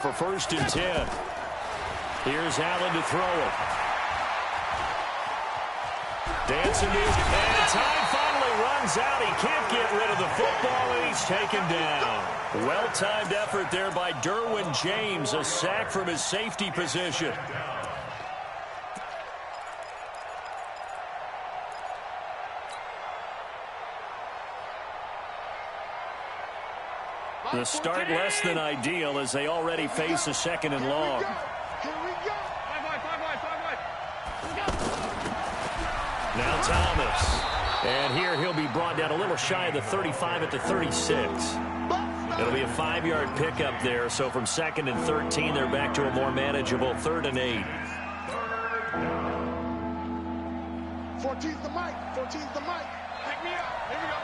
For 1st and 10. Here's Allen to throw it. Dancing and time finally runs out. He can't get rid of the football, and he's taken down. Well-timed effort there by Derwin James. A sack from his safety position. The start less than ideal as they already face a 2nd and long. Now Thomas. And here he'll be brought down a little shy of the 35 at the 36. It'll be a 5-yard pickup there. So from 2nd and 13, they're back to a more manageable 3rd and 8. 14's the mic. 14's the mic. Pick me up. Here we go.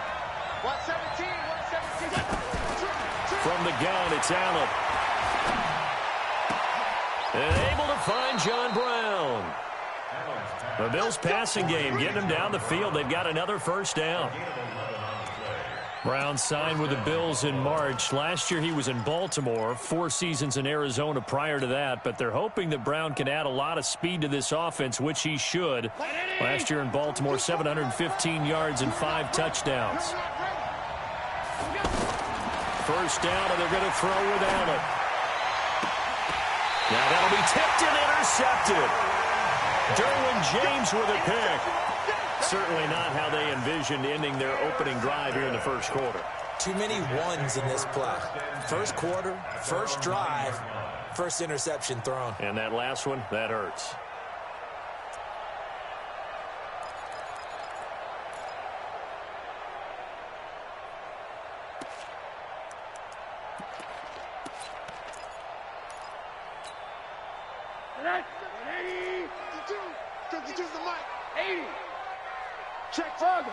117. 117. From the gun, it's Allen. And able to find John Brown. The Bills' passing game getting them down the field. They've got another 1st down. Brown signed with the Bills in March. Last year he was in Baltimore, 4 seasons in Arizona prior to that, but they're hoping that Brown can add a lot of speed to this offense, which he should. Last year in Baltimore, 715 yards and 5 touchdowns. 1st down, and they're going to throw with Allen. Now that'll be tipped and intercepted. Derwin James with a pick. Certainly not how they envisioned ending their opening drive here in the 1st quarter. Too many ones in this play. 1st quarter, 1st drive, 1st interception thrown. And that last one, that hurts. Check hug.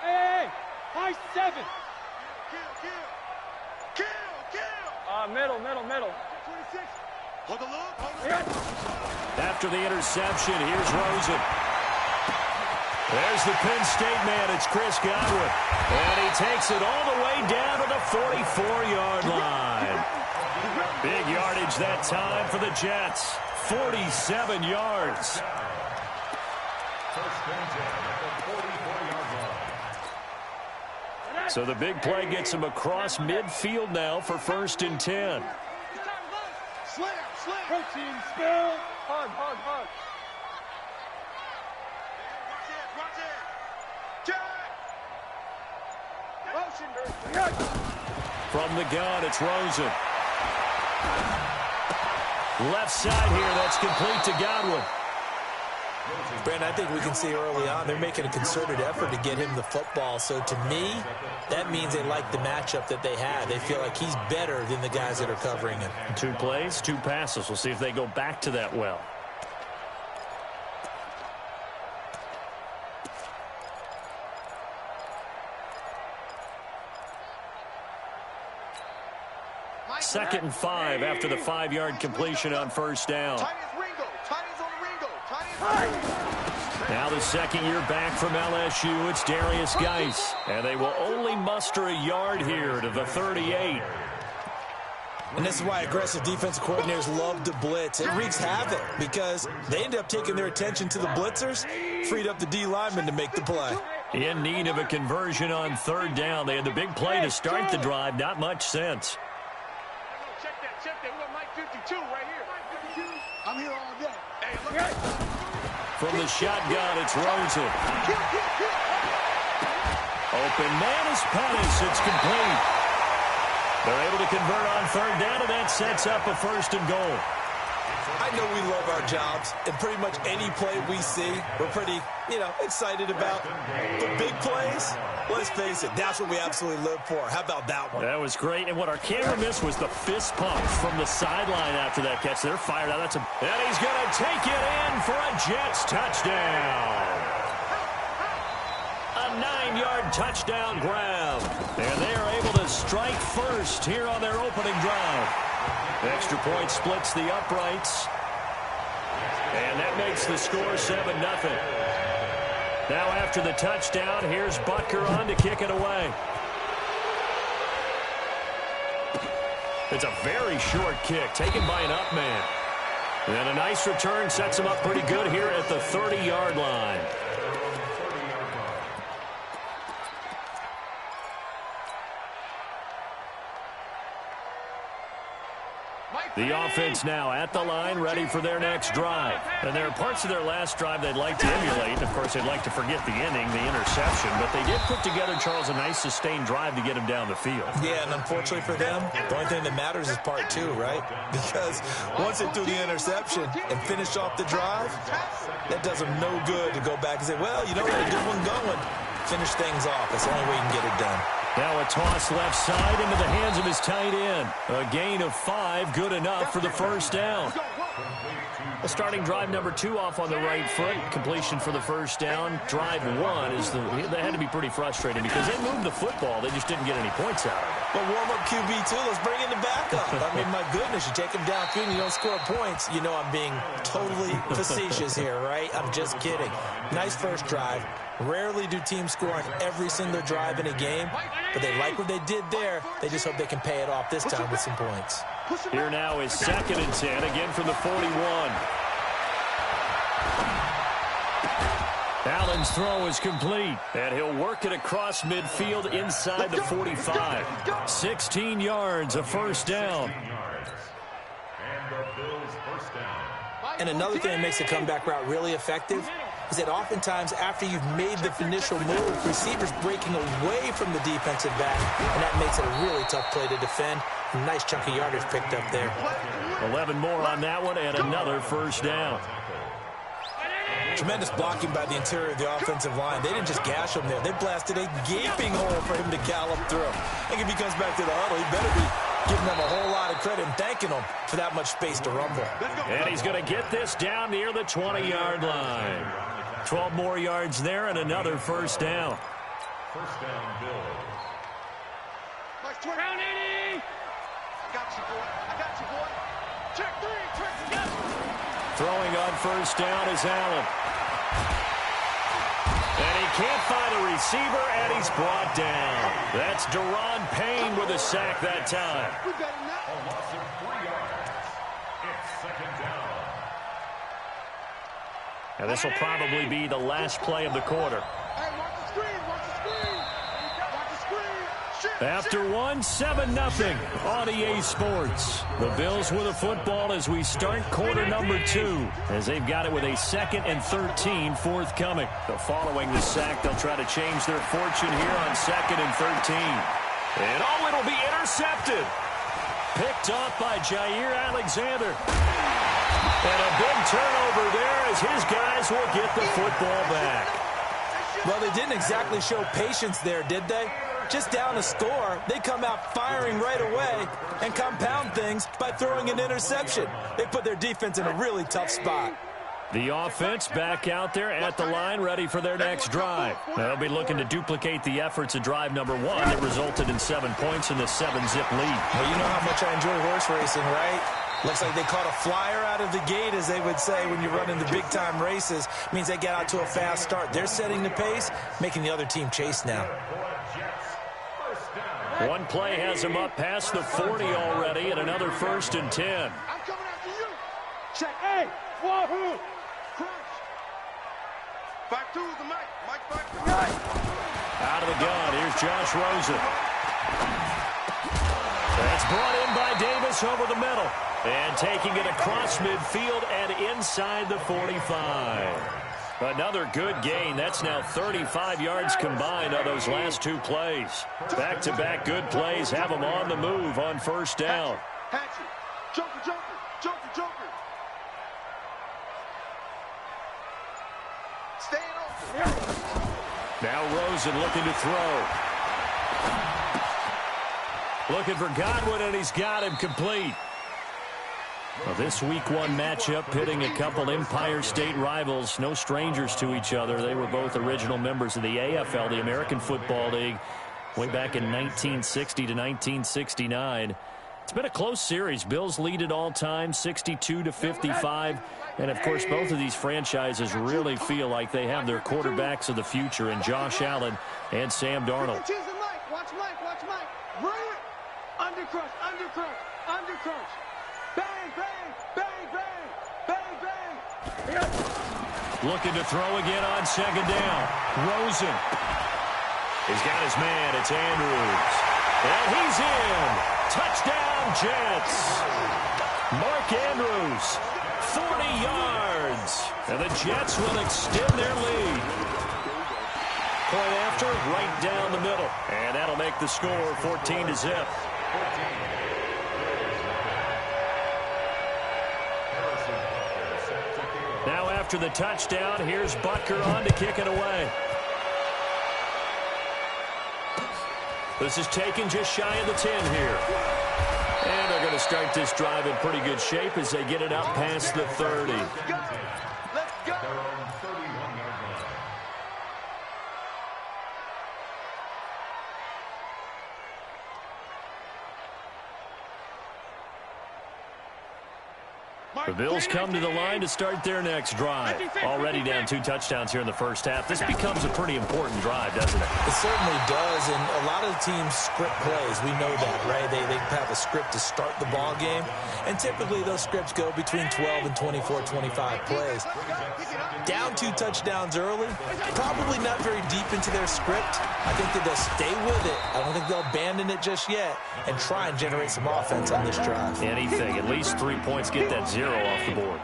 Hey, high 7. Kill. Middle. 26. Hold the look. After the interception, here's Rosen. There's the Penn State man. It's Chris Godwin. And he takes it all the way down to the 44-yard line. Big yardage that time for the Jets. 47 yards. So the big play gets him across midfield now for 1st and 10. Slam. Protein spill. Hug. Watch it. From the gun, it's Rosen. Left side here, that's complete to Godwin. Brandon, I think we can see early on they're making a concerted effort to get him the football. So to me, that means they like the matchup that they have. They feel like he's better than the guys that are covering him. 2 plays, 2 passes. We'll see if they go back to that well. Second and 5 after the 5-yard completion on 1st down. Now the 2nd year back from LSU, it's Darius Geis. And they will only muster a yard here to the 38. And this is why aggressive defensive coordinators love to blitz. It wreaks havoc because they end up taking their attention to the blitzers, freed up the D linemen to make the play. In need of a conversion on 3rd down. They had the big play to start the drive. Not much sense. Check that. We got Mike 52 right here. I'm here all day. Hey, look at it. From the shotgun, it's Rosen. Open man is Pettis. It's complete. They're able to convert on 3rd down, and that sets up a 1st and goal. I know we love our jobs, and pretty much any play we see, we're pretty, excited about. The big plays, let's face it, that's what we absolutely live for. How about that one? That was great, and what our camera missed was the fist pump from the sideline after that catch. They're fired out. And he's going to take it in for a Jets touchdown. A 9-yard touchdown grab. And they are able to strike first here on their opening drive. Extra point splits the uprights. And that makes the score 7-0. Now after the touchdown, here's Butker on to kick it away. It's a very short kick taken by an up man. And a nice return sets him up pretty good here at the 30-yard line. The offense now at the line, ready for their next drive. And there are parts of their last drive they'd like to emulate. Of course, they'd like to forget the ending, the interception. But they did put together, Charles, a nice sustained drive to get him down the field. Yeah, and unfortunately for them, the only thing that matters is part two, right? Because once they threw the interception and finished off the drive, that does them no good to go back and say, well, you know, we had a good one going. Finish things off. That's the only way you can get it done. Now a toss left side into the hands of his tight end. A gain of 5, good enough for the first down. A starting drive number 2 off on the right foot. Completion for the first down. Drive 1 is they had to be pretty frustrating because they moved the football. They just didn't get any points out of it. But warm-up QB2, let's bring in the backup. I mean, my goodness, you take him downfield and you don't score points. You know I'm being totally facetious here, right? I'm just kidding. Nice first drive. Rarely do teams score on every single drive in a game, but they like what they did there. They just hope they can pay it off this time with some points. Here now is 2nd and 10, again from the 41. Allen's throw is complete, and he'll work it across midfield inside the 45. 16 yards, a first down. And another thing that makes the comeback route really effective is that oftentimes after you've made the initial move, receivers breaking away from the defensive back, and that makes it a really tough play to defend. A nice chunk of yardage picked up there. 11 more on that one, and another first down. Tremendous blocking by the interior of the offensive line. They didn't just gash him there. They blasted a gaping hole for him to gallop through. I think if he comes back to the huddle, he better be giving them a whole lot of credit and thanking them for that much space to rumble. And he's going to get this down near the 20-yard line. 12 more yards there and another first down. First down, Bill. Round 80. I got you, boy. I got you, boy. Check 3. Check 3. Throwing on first down is Allen. And he can't find a receiver, and he's brought down. That's Deron Payne with a sack that time. We got him now. A loss of 3 yards. It's 2nd down. Now this will probably be the last play of the quarter. Hey, watch the screen. Watch the screen. Watch the screen. Shit. After 7-0 on EA Sports. The Bills with a football as we start quarter number 2. As they've got it with a 2nd and 13 forthcoming. So following the sack, they'll try to change their fortune here on 2nd and 13. And it'll be intercepted. Picked off by Jair Alexander. And a big turnover there as his guys will get the football back. Well, they didn't exactly show patience there, did they? Just down a score, they come out firing right away and compound things by throwing an interception. They put their defense in a really tough spot. The offense back out there at the line, ready for their next drive. They'll be looking to duplicate the efforts of drive number 1 that resulted in 7 points in the 7-zip lead. Well, you know how much I enjoy horse racing, right? Looks like they caught a flyer out of the gate, as they would say when you're running the big-time races. Means they get out to a fast start. They're setting the pace, making the other team chase now. One play has him up past the 40 already, and another 1st and 10. I'm coming after you. Check. Hey, wahoo. Crunch. Back to the mic. Mike back to the mic. Out of the gun, here's Josh Rosen. That's brought in by Davis over the middle. And taking it across midfield and inside the 45. Another good gain. That's now 35 yards combined on those last 2 plays. Back-to-back good plays have them on the move on first down. Hatchet. Joker, Joker. Joker, Joker. Staying open. Now Rosen looking to throw. Looking for Godwin, and he's got him complete. Well, this Week 1 matchup pitting a couple Empire State rivals, no strangers to each other. They were both original members of the AFL, the American Football League, way back in 1960 to 1969. It's been a close series. Bills lead it all time, 62-55. And, of course, both of these franchises really feel like they have their quarterbacks of the future in Josh Allen and Sam Darnold. Watch Mike. Watch Mike. Watch Mike. Run it. Undercrush. Undercrush. touch. Bang, bang, bang, bang, bang, bang. Looking to throw again on second down. Rosen. He's got his man. It's Andrews. And he's in. Touchdown, Jets. Mark Andrews, 40 yards. And the Jets will extend their lead. Point after, right down the middle. And that'll make the score 14-0. Now after the touchdown, here's Butker on to kick it away. This is taken just shy of the 10 here. And they're going to start this drive in pretty good shape as they get it up past the 30. Let's go. The Bills come to the line to start their next drive. Already down 2 touchdowns here in the first half. This becomes a pretty important drive, doesn't it? It certainly does, and a lot of the teams script plays. We know that, right? They have a script to start the ball game, and typically those scripts go between 12 and 24, 25 plays. Down 2 touchdowns early, probably not very deep into their script. I think that they'll stay with it. I don't think they'll abandon it just yet and try and generate some offense on this drive. Anything, at least 3 points, get that 0 off the board.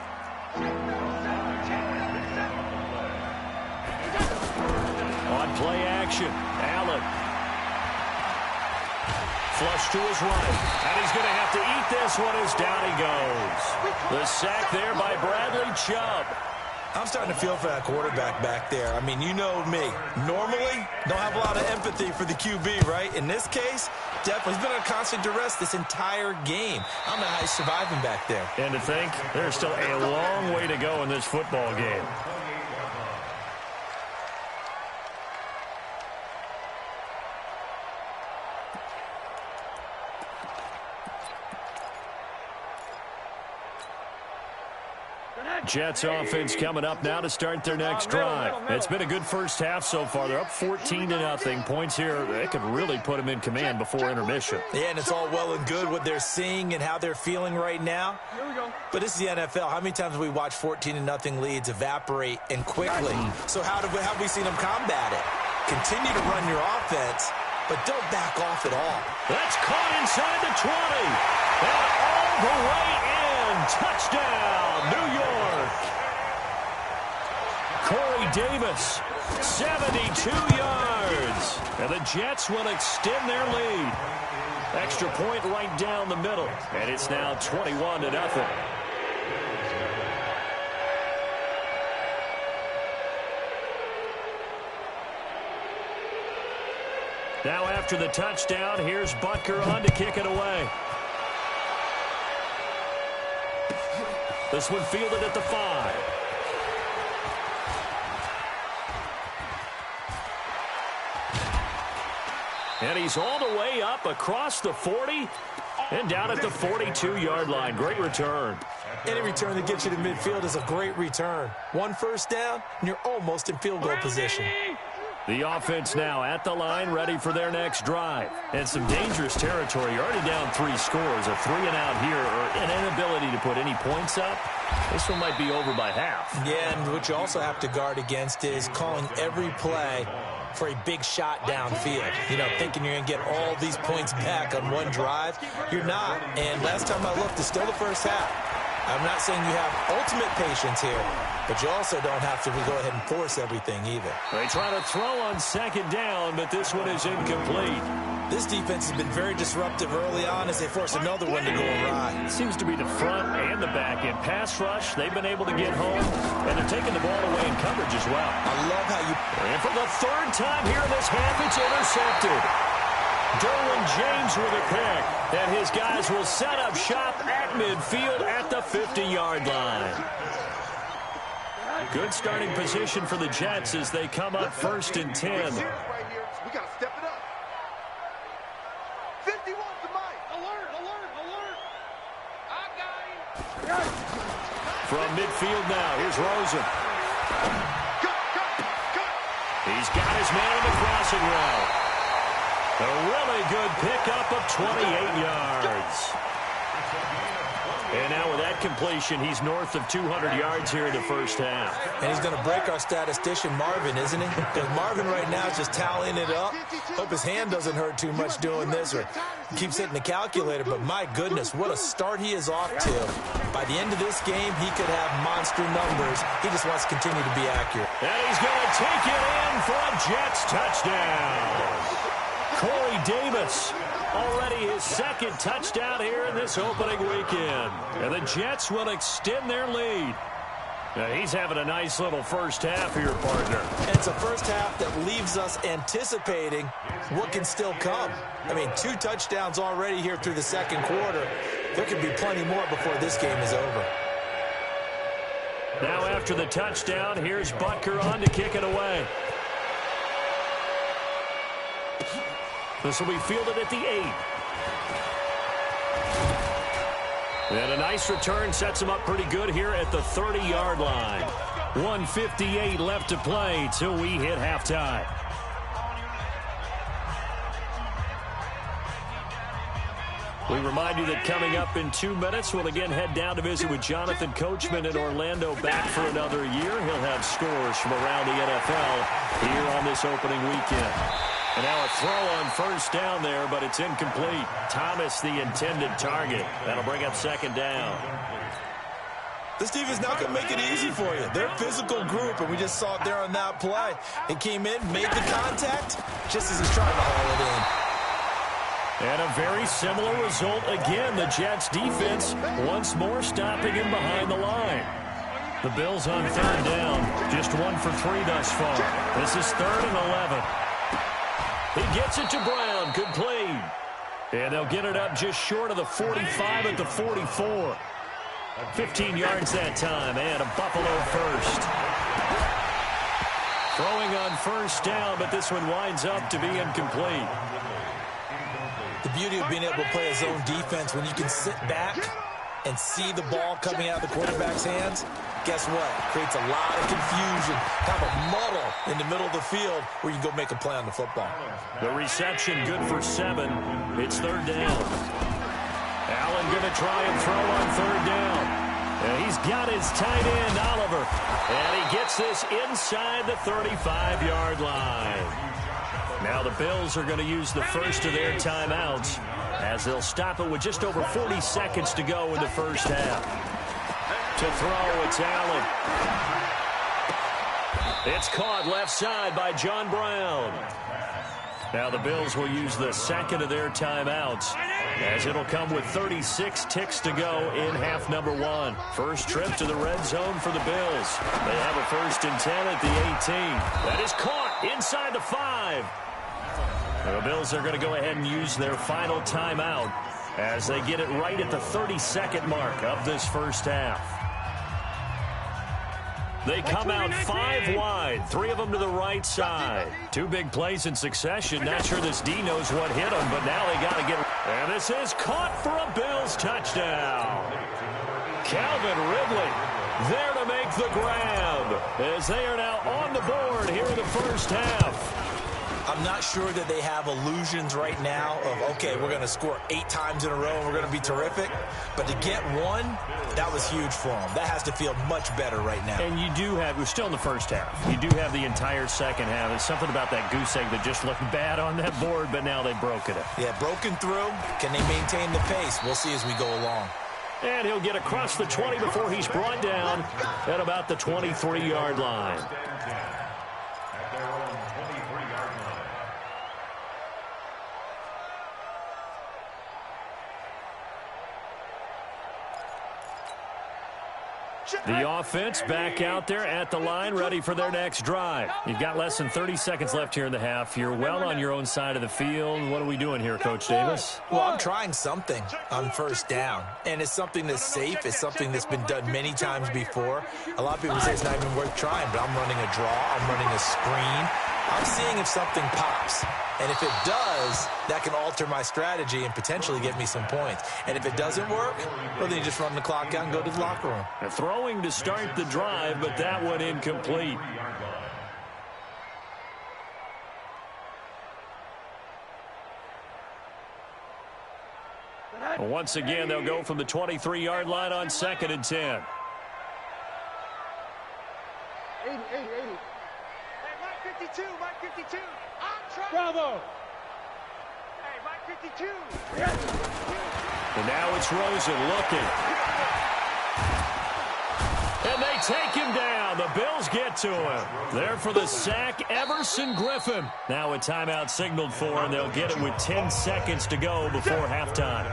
On play action, Allen. Flush to his right, and he's going to have to eat this one as down he goes. The sack there by Bradley Chubb. I'm starting to feel for that quarterback back there. I mean, you know me. Normally, don't have a lot of empathy for the QB, right? In this case, definitely. He's been under constant duress this entire game. I don't know how he's surviving back there. And to think, there's still a long way to go in this football game. Jets offense coming up now to start their next drive. It's been a good first half so far. They're up 14-0. Points here, they could really put them in command before intermission. Yeah, and it's all well and good what they're seeing and how they're feeling right now. But this is the NFL. How many times have we watched 14-0 leads evaporate and quickly? So how have we seen them combat it? Continue to run your offense, but don't back off at all. That's caught inside the 20. And all the way in. Touchdown, New York. Corey Davis, 72 yards. And the Jets will extend their lead. Extra point right down the middle. And it's now 21-0. Now after the touchdown, here's Butker on to kick it away. This one fielded at the 5. And he's all the way up across the 40 and down at the 42-yard line. Great return. Any return that gets you to midfield is a great return. 1 first down, and you're almost in field goal position. The offense now at the line, ready for their next drive. And some dangerous territory. You're already down 3 scores. A 3-and-out here, or an inability to put any points up. This one might be over by half. Yeah, and what you also have to guard against is calling every play for a big shot downfield. You know, thinking you're going to get all these points back on one drive. You're not. And last time I looked, it's still the first half. I'm not saying you have ultimate patience here, but you also don't have to go ahead and force everything either. They try to throw on second down, but this one is incomplete. This defense has been very disruptive early on as they force another one to go awry. It seems to be the front and the back end. Pass rush, they've been able to get home, and they're taking the ball away in coverage as well. I love how you... And for the 3rd time here in this half, it's intercepted. Derwin James with a pick, and his guys will set up shop at midfield at the 50-yard line. Good starting position for the Jets as they come up 1st and 10. We got to step it up. 51 to Mike. Alert, alert, alert. I got him. From midfield now, here's Rosen. He's got his man on the crossing route. A really good pickup of 28 yards. completion, he's north of 200 yards here in the first half. And he's going to break our statistician, Marvin, isn't he? Because Marvin right now is just tallying it up. Hope his hand doesn't hurt too much doing this or keeps hitting the calculator. But my goodness, what a start he is off to. By the end of this game, he could have monster numbers. He just wants to continue to be accurate. And he's going to take it in for a Jets touchdown. Corey Davis, already his second touchdown here in this opening weekend. And the Jets will extend their lead. Now, he's having a nice little first half here, partner. And it's a first half that leaves us anticipating what can still come. I mean, 2 touchdowns already here through the second quarter. There could be plenty more before this game is over. Now after the touchdown, here's Butker on to kick it away. This will be fielded at the 8. And a nice return sets him up pretty good here at the 30-yard line. 1:58 left to play till we hit halftime. We remind you that coming up in 2 minutes, we'll again head down to visit with Jonathan Coachman in Orlando, back for another year. He'll have scores from around the NFL here on this opening weekend. And now a throw on first down there, but it's incomplete. Thomas, the intended target. That'll bring up second down. This team is not going to make it easy for you. They're a physical group, and we just saw it there on that play. It came in, made the contact, just as he's trying to haul it in. And a very similar result again. The Jets defense once more stopping him behind the line. The Bills on third down. Just 1 for 3 thus far. This is 3rd and 11. He gets it to Brown. Complete. And they'll get it up just short of the 45 at the 44. 15 yards that time, and a Buffalo first. Throwing on first down, but this one winds up to be incomplete. The beauty of being able to play a zone defense, when you can sit back and see the ball coming out of the quarterback's hands, guess what? Creates a lot of confusion, kind of a muddle in the middle of the field where you can go make a play on the football. The reception good for 7. It's 3rd down. Allen going to try and throw on 3rd down. And he's got his tight end, Oliver. And he gets this inside the 35-yard line. Now the Bills are going to use the first of their timeouts as they'll stop it with just over 40 seconds to go in the first half. To throw, it's Allen. It's caught left side by John Brown. Now the Bills will use the second of their timeouts as it'll come with 36 ticks to go in half number 1. First trip to the red zone for the Bills. They have a 1st and 10 at the 18. That is caught inside the 5. The Bills are going to go ahead and use their final timeout as they get it right at the 32nd mark of this first half. They come out 5 wide, 3 of them to the right side. 2 big plays in succession. Not sure this D knows what hit them, but now they got to get... And this is caught for a Bills touchdown. Calvin Ridley there to make the grab as they are now on the board here in the first half. I'm not sure that they have illusions right now of, okay, we're going to score 8 times in a row and we're going to be terrific. But to get 1, that was huge for them. That has to feel much better right now. And you do have, we're still in the first half. You do have the entire second half. There's something about that goose egg that just looked bad on that board, but now they've broken it. Yeah, broken through. Can they maintain the pace? We'll see as we go along. And he'll get across the 20 before he's brought down at about the 23-yard line. The offense back out there at the line, ready for their next drive. You've got less than 30 seconds left here in the half. You're well on your own side of the field. What are we doing here, Coach Davis? Well, I'm trying something on first down, and it's something that's safe. It's something that's been done many times before. A lot of people say it's not even worth trying, but I'm running a draw. I'm running a screen. I'm seeing if something pops. And if it does, that can alter my strategy and potentially get me some points. And if it doesn't work, well, then you just run the clock out and go to the locker room. Throwing to start the drive, but that one incomplete. Once again, they'll go from the 23-yard line on 2nd and 10. 80. Hey, Mike 52, Mike 52. I'm trying. Bravo. Hey, Mike 52. And now it's Rosen looking. And they take him down. The Bills get to him. There for the sack, Everson Griffin. Now a timeout signaled for, and they'll get it with 10 seconds to go before halftime.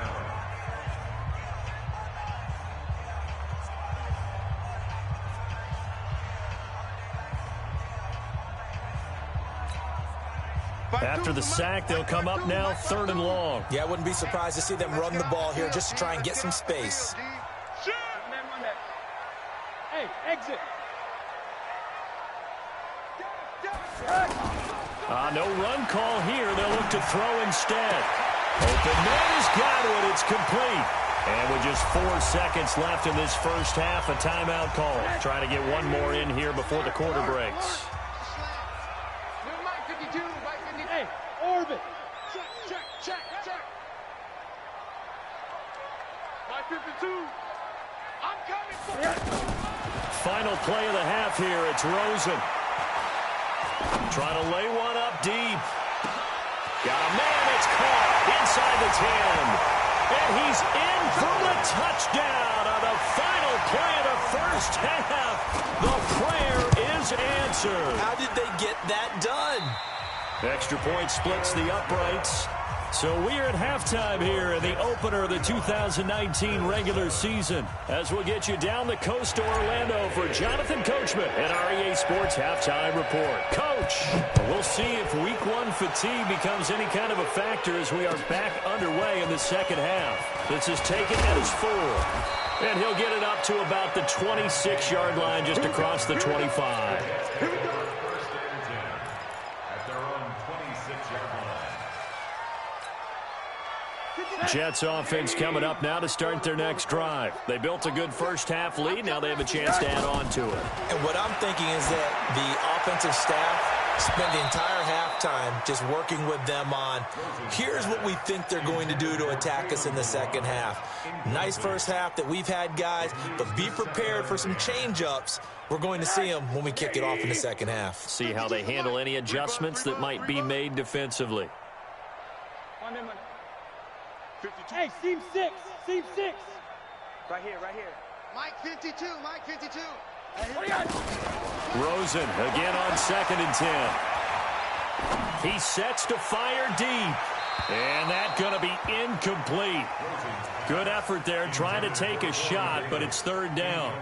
After the sack, they'll come up now 3rd and long. Yeah, I wouldn't be surprised to see them run the ball here just to try and get some space. Hey, exit. No run call here. They'll look to throw instead. Open man has got it. It's complete. And with just 4 seconds left in this first half, a timeout call. Trying to get one more in here before the quarter breaks. Hey, orbit. Check. Mike 52. I'm coming for you. Final play of the half here. It's Rosen. Trying to lay one up deep. Got a man. It's caught inside the 10. And he's in for the touchdown on the final play of the first half. The prayer is answered. How did they get that done? Extra point splits the uprights. So we are at halftime here in the opener of the 2019 regular season. As we'll get you down the coast to Orlando for Jonathan Coachman and our EA Sports Halftime Report. Coach, we'll see if week 1 fatigue becomes any kind of a factor as we are back underway in the second half. This is taken at his 4. And he'll get it up to about the 26-yard line just across the 25. Jets offense coming up now to start their next drive. They built a good first half lead. Now they have a chance to add on to it. And what I'm thinking is that the offensive staff spent the entire halftime just working with them on, here's what we think they're going to do to attack us in the second half. Nice first half that we've had, guys, but be prepared for some change-ups. We're going to see them when we kick it off in the second half. See how they handle any adjustments that might be made defensively. Hey, seam 6. Right here. Mike 52. Rosen again on 2nd and 10. He sets to fire deep. And that's going to be incomplete. Good effort there trying to take a shot, but it's 3rd down.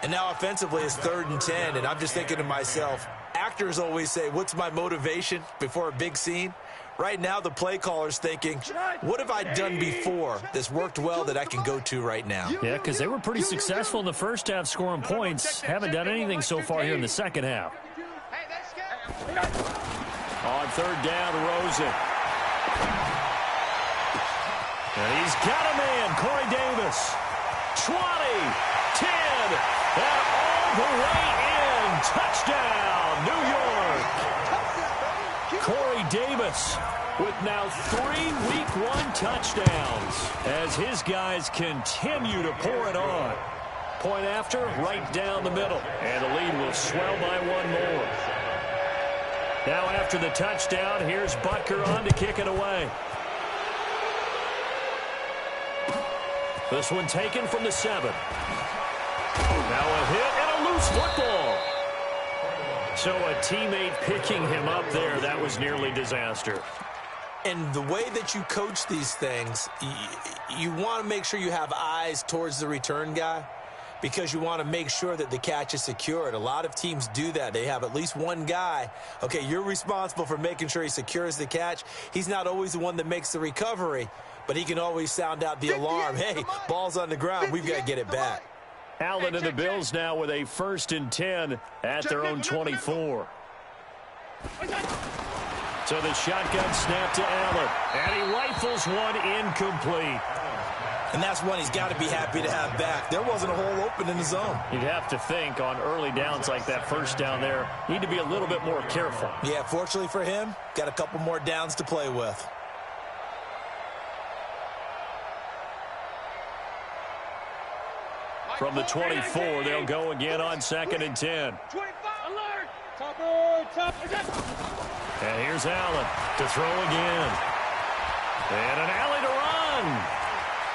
And now offensively it's 3rd and 10, and I'm just thinking to myself, actors always say, what's my motivation before a big scene? Right now, the play caller's thinking, what have I done before that's worked well that I can go to right now? Yeah, because they were pretty successful in the first half scoring points. Haven't done anything so far here in the second half. On 3rd down, Rosen. And he's got a man, Corey Davis. 20, 10, and all the way in. Touchdown, New York. Corey Davis with now 3 week 1 touchdowns as his guys continue to pour it on. Point after, right down the middle. And the lead will swell by 1 more. Now after the touchdown, here's Butker on to kick it away. This one taken from the 7. Now a hit and a loose football. So a teammate picking him up there, that was nearly disaster. And the way that you coach these things, you want to make sure you have eyes towards the return guy because you want to make sure that the catch is secured. A lot of teams do that. They have at least one guy. Okay, you're responsible for making sure he secures the catch. He's not always the one that makes the recovery, but he can always sound out the alarm. Hey, ball's on the ground. We've got to get it back. Allen and the Bills now with a 1st and 10 at their own 24. So the shotgun snap to Allen, and he rifles one incomplete. And that's one he's got to be happy to have back. There wasn't a hole open in the zone. You'd have to think on early downs like that first down there, need to be a little bit more careful. Yeah, fortunately for him, got a couple more downs to play with. From the 24, they'll go again on 2nd and 10. 25. And here's Allen to throw again. And an alley to run.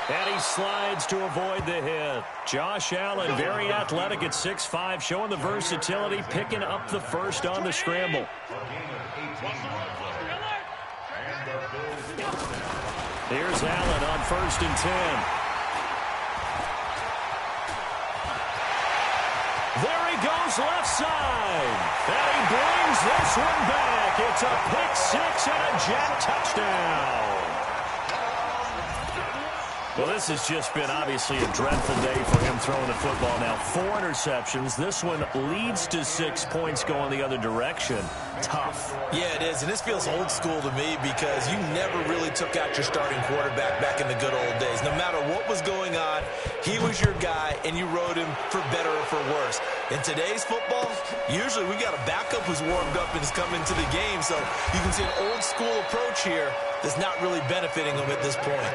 And he slides to avoid the hit. Josh Allen, very athletic at 6'5", showing the versatility, picking up the first on the scramble. Here's Allen on 1st and 10. There he goes left side. And he brings this one back. It's a pick six and a jet touchdown. Well, this has just been obviously a dreadful day for him throwing the football. Now, 4 interceptions. This one leads to 6 points going the other direction. Tough. Yeah, it is, and this feels old school to me because you never really took out your starting quarterback back in the good old days. No matter what was going on, he was your guy, and you rode him for better or for worse. In today's football, usually we got a backup who's warmed up and is coming to the game, so you can see an old school approach here that's not really benefiting him at this point.